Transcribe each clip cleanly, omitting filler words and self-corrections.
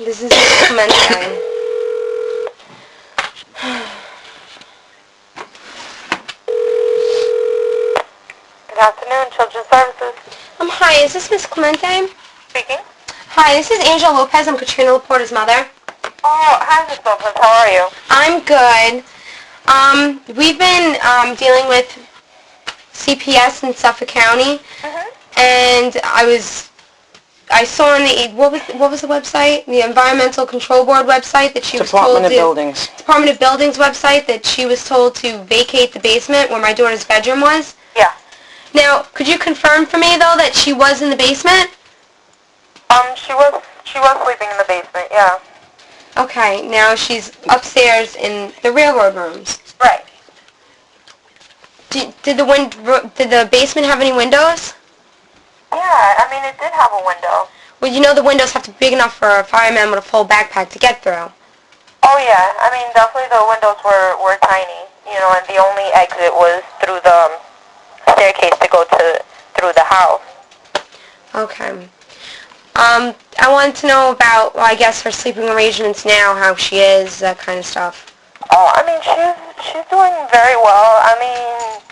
This is Clementine. Good afternoon, Children's Services. Hi, is this Miss Clementine? Speaking. Hi, this is Angela Lopez. I'm Katrina Laporta's mother. Oh, hi, Miss Lopez. How are you? I'm good. We've been dealing with CPS in Suffolk County, and I saw on the what was the website? The Environmental Control Board website that she was told to... Department of Buildings website that she was told to vacate the basement where my daughter's bedroom was. Yeah. Now, could you confirm for me though that she was in the basement? She was sleeping in the basement. Yeah. Okay. Now she's upstairs in the railroad rooms. Right. Did the basement have any windows? Yeah, I mean, it did have a window. Well, you know the windows have to be big enough for a fireman with a full backpack to get through. Oh, yeah. I mean, definitely the windows were tiny, and the only exit was through the staircase to go through the house. Okay. I wanted to know about, well, I guess her sleeping arrangements now, how she is, that kind of stuff. Oh, I mean, she's doing very well. I mean,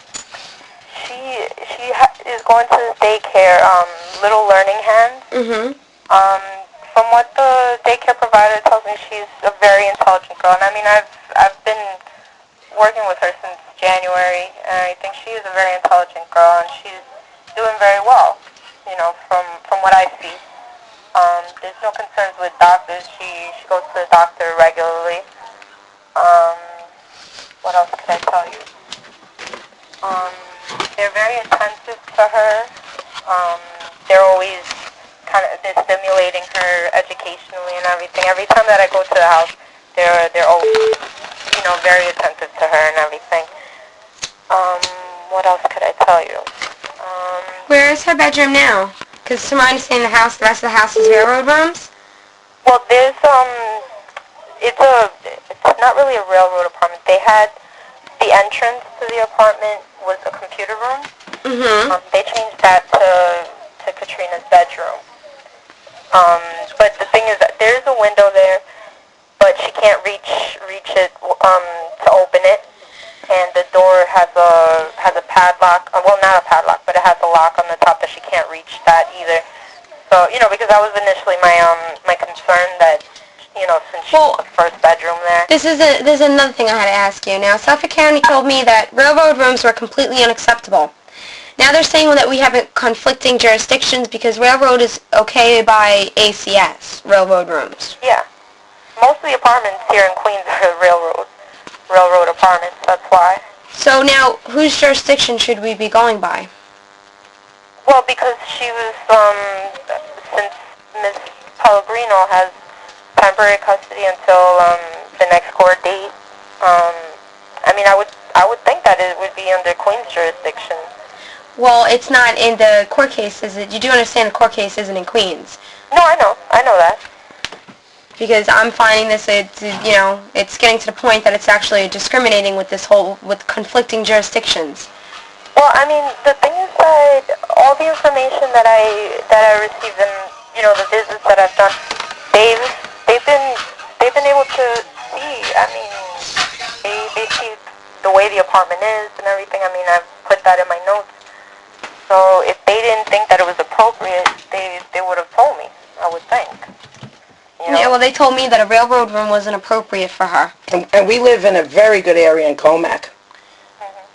she is going to daycare, Little Learning Hands. From what the daycare provider tells me, she's a very intelligent girl. And I mean, I've been working with her since January, and I think she is a very intelligent girl, and she's doing very well, from what I see. There's no concerns with doctors. She goes to the doctor regularly. What else could I tell you? They're very attentive to her. They're always they're stimulating her educationally and everything. Every time that I go to the house, they're always, very attentive to her and everything. What else could I tell you? Where is her bedroom now? Because to my understanding, the rest of the house is railroad rooms? Well, there's, it's not really a railroad apartment. They had, the entrance to the apartment was a computer room. They changed that to Katrina's bedroom. But the thing is that there's a window there, but she can't reach it, to open it. And the door has a padlock, well, not a padlock, but it has a lock on the top that she can't reach that either. So, because that was initially my concern that, since she's the first bedroom there. There's another thing I had to ask you. Now, Suffolk County told me that railroad rooms were completely unacceptable. Now they're saying that we have conflicting jurisdictions because railroad is okay by ACS, railroad rooms. Yeah. Most of the apartments here in Queens are railroad apartments, that's why. So now, whose jurisdiction should we be going by? Well, because she was, since Ms. Pellegrino has temporary custody until the next court date, I mean, I would think that it would be under Queens jurisdiction. Well, it's not in the court case, is it? You do understand the court case isn't in Queens? No, I know that. Because I'm finding this, it's getting to the point that it's actually discriminating with with conflicting jurisdictions. Well, I mean, the thing is that all the information that I received and, the visits that I've done, they've been able to see, I mean, they see the way the apartment is and everything. I mean, I've put that in my notes. So if they didn't think that it was appropriate, they would have told me, I would think. Yeah, well, they told me that a railroad room wasn't appropriate for her. And we live in a very good area in Comac.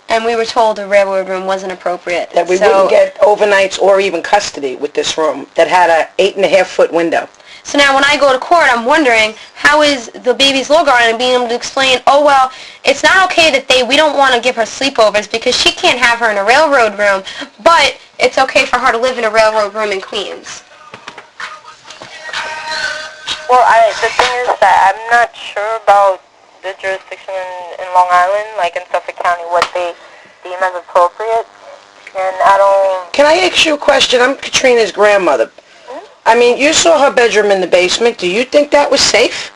And we were told a railroad room wasn't appropriate. That we wouldn't get overnights or even custody with this room that had a 8.5-foot window. So now when I go to court, I'm wondering, how is the baby's law guardian being able to explain, oh, well, it's not okay that we don't want to give her sleepovers because she can't have her in a railroad room, but it's okay for her to live in a railroad room in Queens. Well, the thing is that I'm not sure about the jurisdiction in Long Island, like in Suffolk County, what they deem as appropriate, and I don't... Can I ask you a question? I'm Katrina's grandmother. I mean, you saw her bedroom in the basement. Do you think that was safe?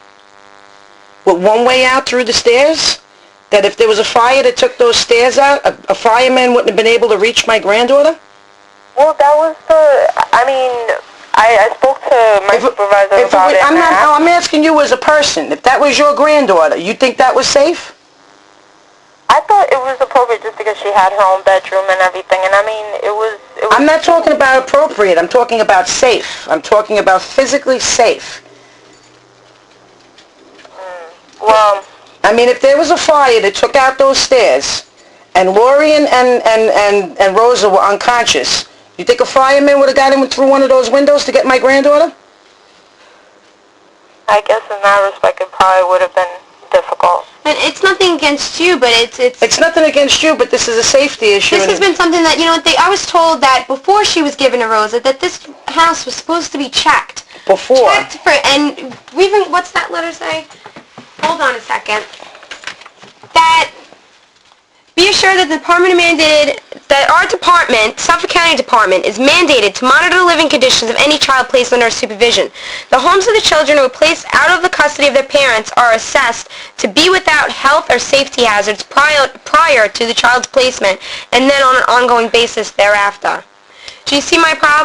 With one way out through the stairs? That if there was a fire that took those stairs out, a fireman wouldn't have been able to reach my granddaughter? Well, that was I mean, I spoke to my supervisor about it. I'm asking you as a person. If that was your granddaughter, you think that was safe? I thought it was appropriate just because she had her own bedroom and everything, and I mean, it was I'm not talking about appropriate. I'm talking about safe. I'm talking about physically safe. Well, I mean, if there was a fire that took out those stairs, and Lori and Rosa were unconscious, you think a fireman would have got in through one of those windows to get my granddaughter? I guess in that respect, it probably would have been difficult. And it's nothing against you, but it's... It's nothing against you, but this is a safety issue. This has been something that, you know, I was told that before she was given to Rosa, that this house was supposed to be checked. Before. Checked for, and we've been, what's that letter say? Hold on a second. That, be assured that the department mandated, that our department, Suffolk County Department, is mandated to monitor the living conditions of any child placed under supervision. The homes of the children who are placed out of the custody of their parents are assessed to be without health or safety hazards prior to the child's placement, and then on an ongoing basis thereafter. Do you see my problem?